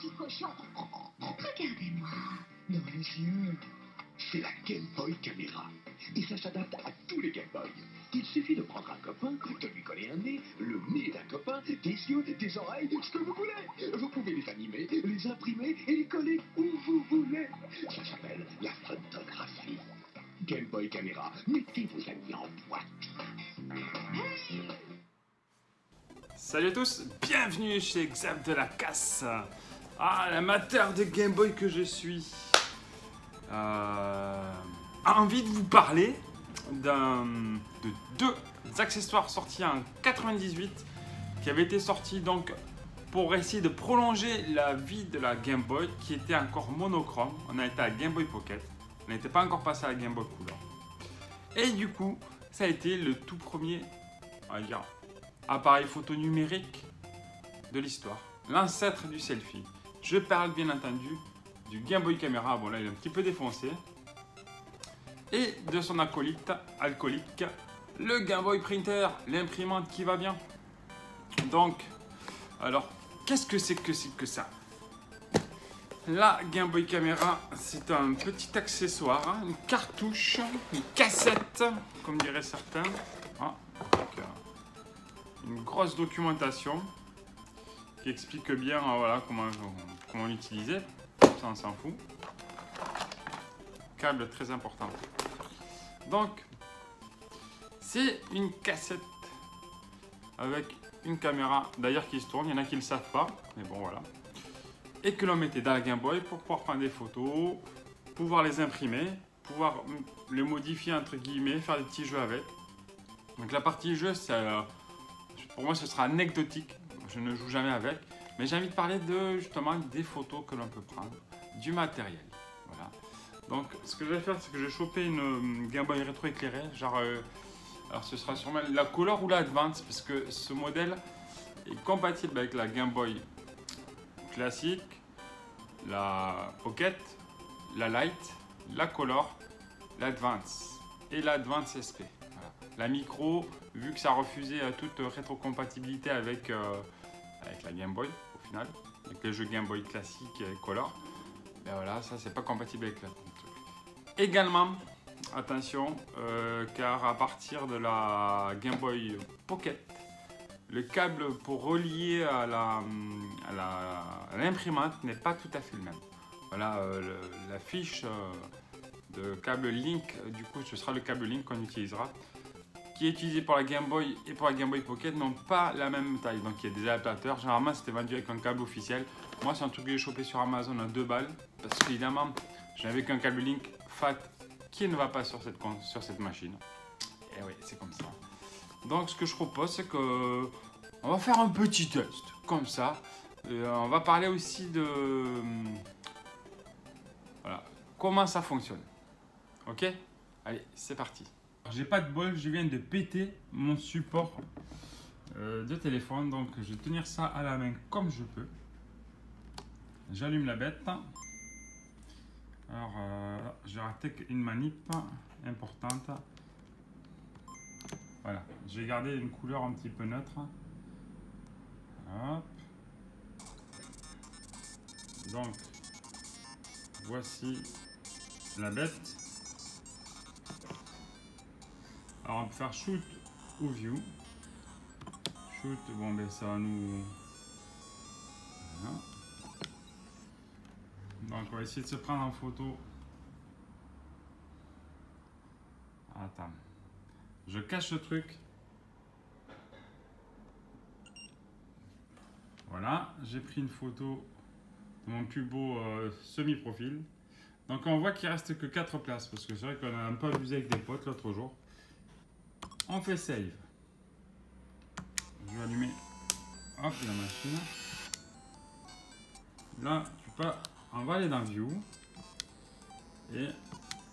petit cochon. Regardez-moi dans les yeux. C'est la Game Boy Camera. Et ça s'adapte à tous les Game Boy. Il suffit de prendre un copain, de lui coller un nez, le nez d'un copain, des yeux, des oreilles, ce que vous voulez. Vous pouvez les animer, les imprimer et les coller où vous voulez. Ça s'appelle la photographie. Game Boy Camera, mettez vos amis en boîte. Salut à tous, bienvenue chez Xav de la Casse. Ah, l'amateur de Game Boy que je suis a envie de vous parler de deux accessoires sortis en 98 qui avaient été sortis donc pour essayer de prolonger la vie de la Game Boy qui était encore monochrome. On a été à la Game Boy Pocket, on n'était pas encore passé à la Game Boy Color. Et du coup, ça a été le tout premier, on va dire, appareil photo numérique de l'histoire, l'ancêtre du selfie. Je parle bien entendu du Game Boy Camera, bon là il est un petit peu défoncé, et de son acolyte alcoolique, le Game Boy Printer, l'imprimante qui va bien. Donc, alors, qu'est-ce que c'est que ça? La Game Boy Camera, c'est un petit accessoire, hein, une cartouche, une cassette, comme diraient certains. Ah, donc, une grosse documentation qui explique bien voilà, comment l'utiliser. Ça, on s'en fout. Câble très important. Donc, c'est une cassette avec une caméra, d'ailleurs qui se tourne. Il y en a qui ne le savent pas, mais bon voilà. Et que l'on mettait dans la Game Boy pour pouvoir prendre des photos, pouvoir les imprimer, pouvoir les modifier entre guillemets, faire des petits jeux avec. Donc la partie jeu, pour moi ce sera anecdotique, je ne joue jamais avec, mais j'ai envie de parler justement des photos que l'on peut prendre, du matériel. Voilà. Donc ce que je vais faire, c'est que je vais choper une Game Boy rétro éclairée, genre, alors ce sera sûrement la Color ou la Advance, parce que ce modèle est compatible avec la Game Boy classique, la Pocket, la Light, la Color, l'Advance et l'Advance SP. Voilà. La Micro, vu que ça refusait toute rétrocompatibilité avec la Game Boy au final, avec les jeux Game Boy classique et Color, ben voilà, ça c'est pas compatible avec la truc. Également, attention, car à partir de la Game Boy Pocket, le câble pour relier à l'imprimante n'est pas tout à fait le même. Voilà, la fiche de câble Link, du coup ce sera le câble Link qu'on utilisera, qui est utilisé pour la Game Boy et pour la Game Boy Pocket, n'ont pas la même taille. Donc il y a des adaptateurs, généralement c'était vendu avec un câble officiel. Moi c'est un truc que j'ai chopé sur Amazon à 2 balles, parce qu'évidemment j'avais qu'un câble Link FAT qui ne va pas sur cette machine. Et oui, c'est comme ça. Donc ce que je propose, c'est que on va faire un petit test, comme ça. On va parler aussi de voilà, comment ça fonctionne. Ok? Allez, c'est parti. J'ai pas de bol, je viens de péter mon support de téléphone, donc je vais tenir ça à la main comme je peux. J'allume la bête. Alors, j'ai raté une manip importante. Voilà, j'ai gardé une couleur un petit peu neutre. Hop. Donc, voici la bête. Alors, on peut faire shoot ou view. Shoot, bon, ben ça va nous. Voilà. Donc, on va essayer de se prendre en photo. Attends. Je cache le truc. Voilà, j'ai pris une photo de mon plus beau semi-profil. Donc on voit qu'il reste que 4 places, parce que c'est vrai qu'on a un peu abusé avec des potes l'autre jour. On fait save. Je vais allumer hop, la machine. Là, on va aller dans View. Et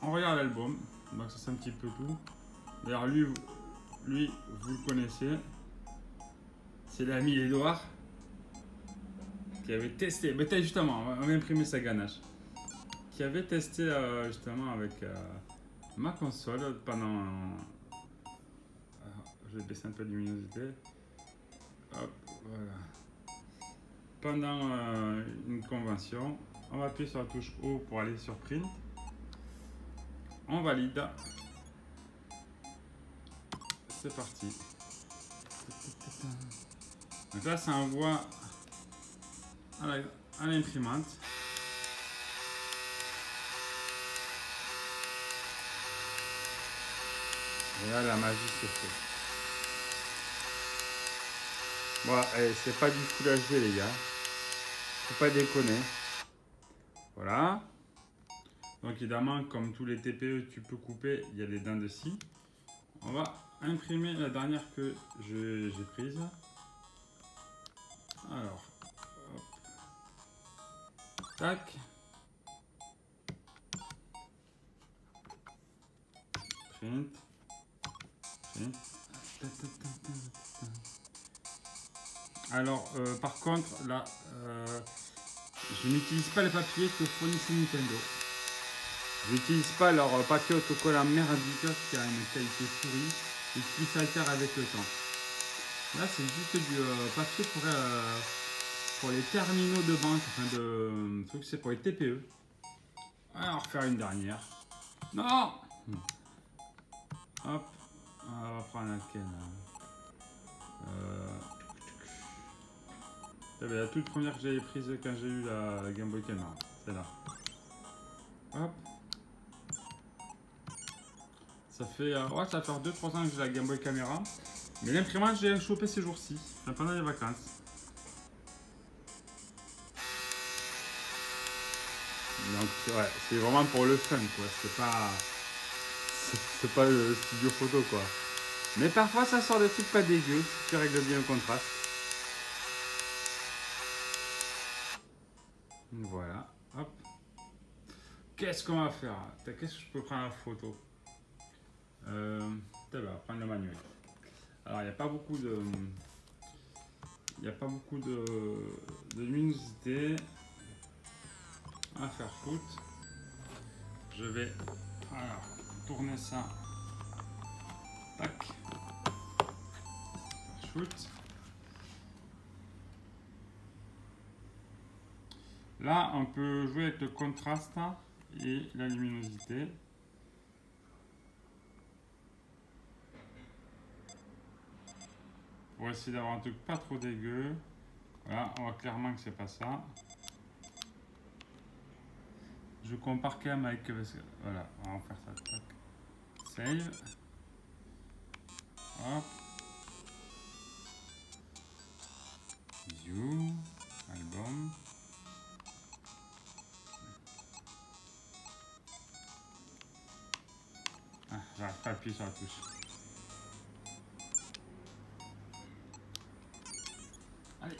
on regarde l'album. Donc ça c'est un petit peu tout. D'ailleurs lui, vous le connaissez. C'est l'ami Edouard qui avait testé, mais justement, on va imprimer sa ganache. Qui avait testé justement avec ma console pendant. Je vais baisser un peu de luminosité. Hop, voilà. pendant une convention. On va appuyer sur la touche O pour aller sur Print. On valide. C'est parti. Donc là, ça envoie à l'imprimante. Et là, la magie se fait. Voilà, c'est pas du Full HD, les gars. Faut pas déconner. Voilà. Donc évidemment, comme tous les TPE, tu peux couper, il y a des dents de scie. On va imprimer la dernière que j'ai prise. Alors, hop. Tac. Print. Print. Alors, par contre, là, je n'utilise pas le papier que fournissait Nintendo. Je n'utilise pas leur papier autocollant merdique qui a une qualité pourrie et qui s'altère avec le temps. Là, c'est juste du papier pour les terminaux de banque, enfin de trucs, c'est pour les TPE. On va en refaire une dernière. Non. Hop, on va prendre laquelle. La toute première que j'avais prise quand j'ai eu la Game Boy Color, celle-là. Hop. Ça fait, ouais, ça va faire 2-3 ans que j'ai la Game Boy Camera. Mais l'imprimante, j'ai chopé ces jours-ci, pendant les vacances. Donc, ouais, c'est vraiment pour le fun, quoi. C'est pas le studio photo, quoi. Mais parfois, ça sort des trucs pas dégueux si tu règles bien le contraste. Voilà, hop. Qu'est-ce qu'on va faire? Qu'est-ce que je peux prendre en photo? On va prendre le manuel. Alors, il n'y a pas beaucoup de... luminosité. On va faire shoot. Je vais tourner ça. Tac. Shoot. Là, on peut jouer avec le contraste et la luminosité. Pour essayer d'avoir un truc pas trop dégueu. Voilà, on voit clairement que c'est pas ça. Je compare quand même avec... Voilà, on va en faire ça. Tac. Save. Hop. View. Album. Ah, j'arrive pas à appuyer sur la touche. Allez.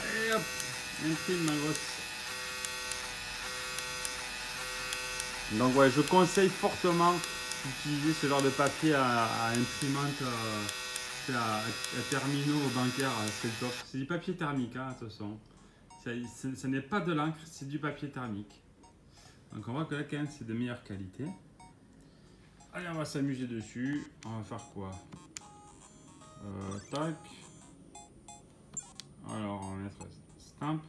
Allez hop, imprime ma grosse. Donc ouais, je conseille fortement d'utiliser ce genre de papier à imprimante, à terminaux bancaires, c'est le top. C'est du papier thermique, hein, attention. Ce n'est pas de l'encre, c'est du papier thermique. Donc on voit que là quand même c'est de meilleure qualité. Allez, on va s'amuser dessus. On va faire quoi? Tac. Alors on va mettre stamp.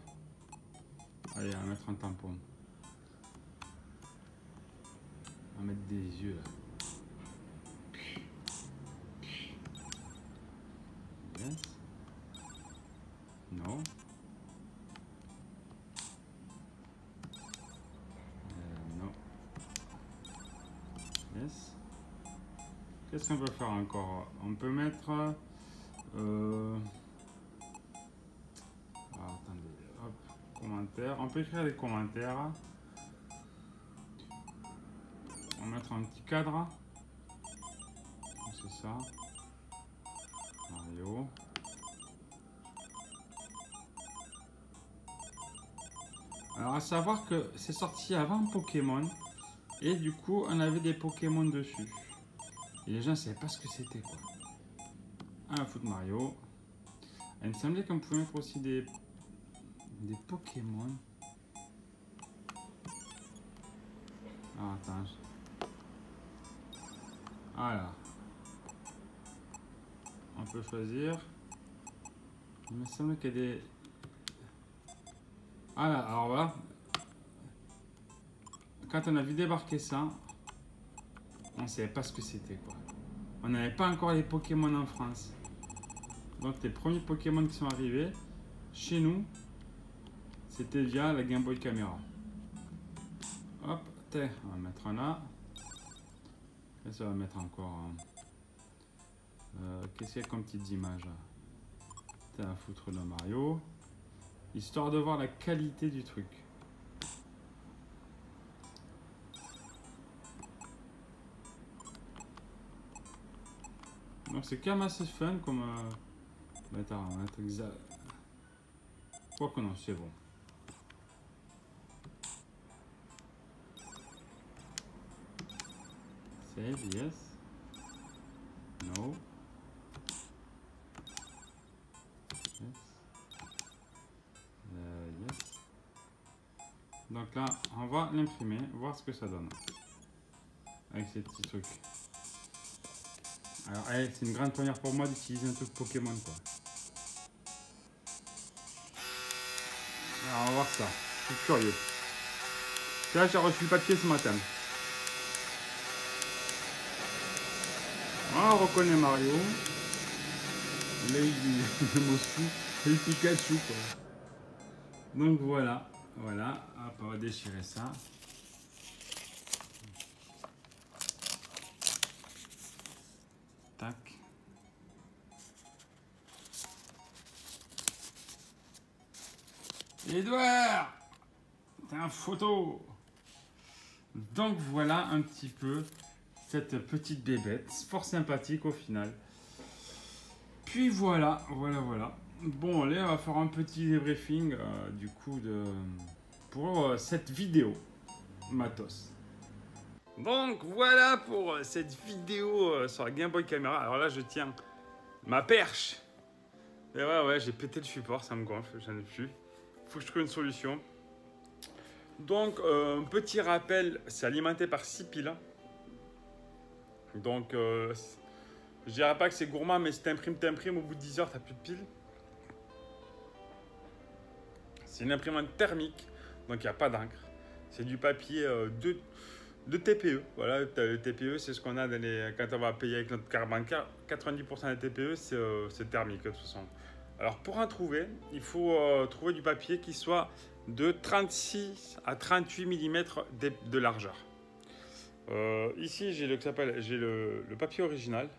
Allez, on va mettre un tampon. On va mettre des yeux là. Yes. Non. Non. Yes. Qu'est-ce qu'on peut faire encore? On peut mettre... attendez, hop, commentaires. On peut écrire des commentaires. On va mettre un petit cadre. C'est ça. Mario. Alors à savoir que c'est sorti avant Pokémon. Et du coup on avait des Pokémon dessus. Et les gens ne savaient pas ce que c'était quoi. Un foot Mario. Il me semblait qu'on pouvait mettre aussi des Pokémon. Ah, attends. Voilà. On peut choisir. Il me semble qu'il y a des... Voilà, alors voilà. Quand on a vu débarquer ça, on ne savait pas ce que c'était, quoi. On n'avait pas encore les Pokémon en France. Donc les premiers Pokémon qui sont arrivés chez nous, c'était via la Game Boy Camera. Hop, on va mettre un là. Et ça va mettre encore... qu'est-ce qu'il y a comme petites images là? T'as à foutre de Mario. Histoire de voir la qualité du truc. Donc c'est quand même assez fun comme... Attends, on va être exact. Quoi que non, c'est bon. Save, yes. No. Yes. Yes. Donc là, on va l'imprimer, voir ce que ça donne. Avec ces petits trucs. Alors, c'est une grande première pour moi d'utiliser un truc Pokémon, quoi. Alors, on va voir ça. Je suis curieux. Là, j'ai reçu le papier ce matin. Ah, on reconnaît Mario. L'œil de Moscou et le Pikachu, quoi. Donc voilà. Voilà. Hop, on va déchirer ça. Tac. Edouard, t'as une photo. Donc voilà un petit peu cette petite bébête, fort sympathique au final. Puis voilà. Bon, allez, on va faire un petit débriefing du coup pour cette vidéo matos. Donc voilà pour cette vidéo sur la Game Boy Camera. Alors là, je tiens ma perche. Et ouais, j'ai pété le support, ça me gonfle, j'en ai plus. Faut que je trouve une solution. Donc, un petit rappel, c'est alimenté par 6 piles. Donc, je dirais pas que c'est gourmand, mais si t'imprimes, au bout de 10 heures, t'as plus de piles. C'est une imprimante thermique, donc il n'y a pas d'encre. C'est du papier de TPE. Voilà, le TPE, c'est ce qu'on a quand on va payer avec notre carte bancaire. 90% des TPE, c'est thermique de toute façon. Alors pour en trouver, il faut trouver du papier qui soit de 36 à 38 mm de largeur. Ici, j'ai le papier original.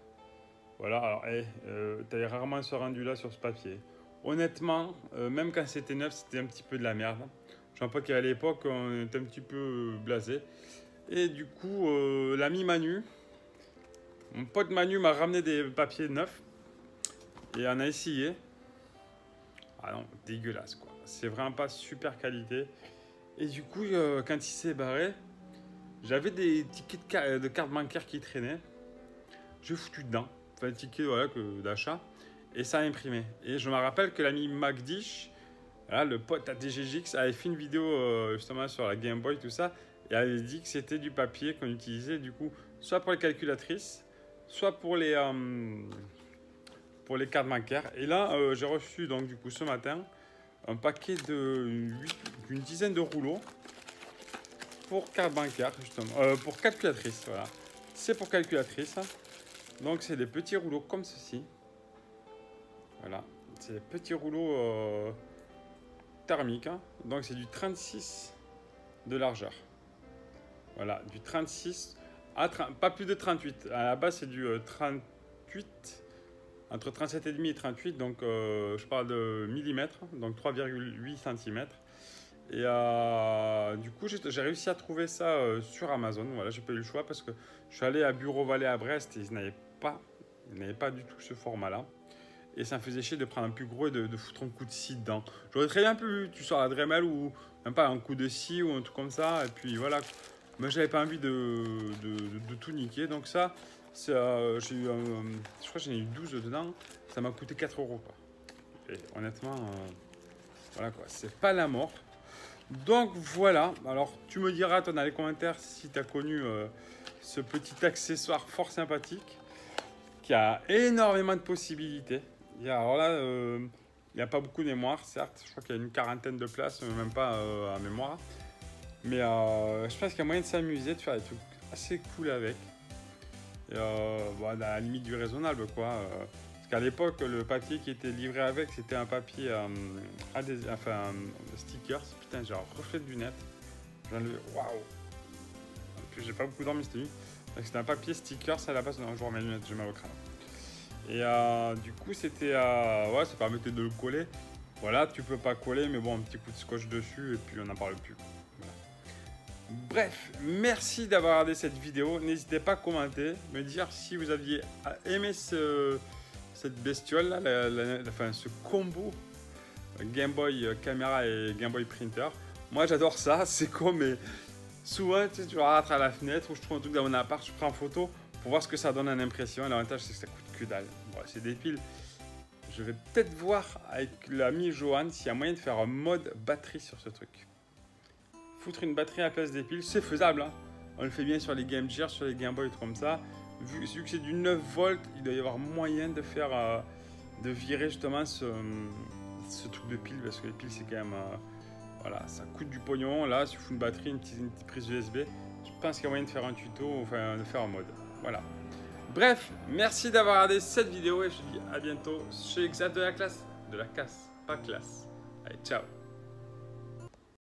Voilà, alors t'as rarement ce rendu là sur ce papier. Honnêtement, même quand c'était neuf, c'était un petit peu de la merde. Je vois pas qu'à l'époque, on était un petit peu blasé. Et du coup, l'ami Manu, mon pote Manu m'a ramené des papiers neufs. Et on a essayé. Ah non, dégueulasse quoi. C'est vraiment pas super qualité. Et du coup, quand il s'est barré, j'avais des tickets de carte bancaire qui traînaient. J'ai foutu dedans. Enfin, des tickets voilà, d'achat. Et ça a imprimé. Et je me rappelle que l'ami MacDish, voilà, le pote à DGGX, avait fait une vidéo justement sur la Game Boy, tout ça. Et avait dit que c'était du papier qu'on utilisait du coup, soit pour les calculatrices, soit pour les cartes bancaires. Et là, j'ai reçu donc du coup ce matin un paquet d'une dizaine de rouleaux pour carte bancaire justement, pour calculatrice. Voilà, c'est pour calculatrice. Donc c'est des petits rouleaux comme ceci. Voilà, c'est des petits rouleaux thermiques. Hein. Donc c'est du 36 de largeur. Voilà, du 36 à pas plus de 38. À la base c'est du 38. Entre 37,5 et 38, donc je parle de millimètres, donc 3,8 cm. Et du coup, j'ai réussi à trouver ça sur Amazon. Voilà, j'ai pas eu le choix parce que je suis allé à Bureau Vallée à Brest et ils n'avaient pas du tout ce format-là. Et ça me faisait chier de prendre un plus gros et de foutre un coup de scie dedans. J'aurais très bien pu, tu sors la Dremel ou même pas un coup de scie ou un truc comme ça. Et puis voilà, moi j'avais pas envie de tout niquer. Donc ça, j'ai eu, je crois que j'en ai eu 12 dedans. Ça m'a coûté 4 €. Quoi. Et honnêtement, voilà quoi, c'est pas la mort. Donc voilà, alors tu me diras toi dans les commentaires si tu as connu ce petit accessoire fort sympathique qui a énormément de possibilités. Alors là, il n'y a pas beaucoup de mémoire, certes. Je crois qu'il y a une quarantaine de places, même pas à mémoire. Mais je pense qu'il y a moyen de s'amuser, de faire des trucs assez cool avec. Et, bon, à la limite du raisonnable, quoi. Parce qu'à l'époque, le papier qui était livré avec, c'était un papier stickers. Putain, j'ai un reflet de lunettes. Waouh! En plus, j'ai pas beaucoup dormi cette nuit. C'était un papier stickers à la base. Non, je remets mes lunettes, j'ai mal au crâne. Et du coup, c'était. Ouais, ça permettait de le coller. Voilà, tu peux pas coller, mais bon, un petit coup de scotch dessus et puis on n'en parle plus. Voilà. Bref, merci d'avoir regardé cette vidéo. N'hésitez pas à commenter, me dire si vous aviez aimé cette bestiole là, ce combo Game Boy caméra et Game Boy printer. Moi j'adore ça, c'est con, mais souvent tu regardes à travers la fenêtre ou je trouve un truc dans mon appart, je prends en photo pour voir ce que ça donne en impression. L'avantage c'est que ça coûte que dalle. Bon, c'est des piles. Je vais peut-être voir avec l'ami Johan s'il y a moyen de faire un mode batterie sur ce truc. Foutre une batterie à la place des piles, c'est faisable, hein. On le fait bien sur les Game Gear, sur les Game Boy, comme ça. Vu que c'est du 9 volts, il doit y avoir moyen de faire, de virer justement ce truc de pile, parce que les piles c'est quand même, voilà, ça coûte du pognon. Là, si vous foutez une batterie, une petite prise USB, je pense qu'il y a moyen de faire un tuto, enfin de faire un mode. Voilà. Bref, merci d'avoir regardé cette vidéo et je vous dis à bientôt chez Xav de la classe, pas classe. Allez, ciao.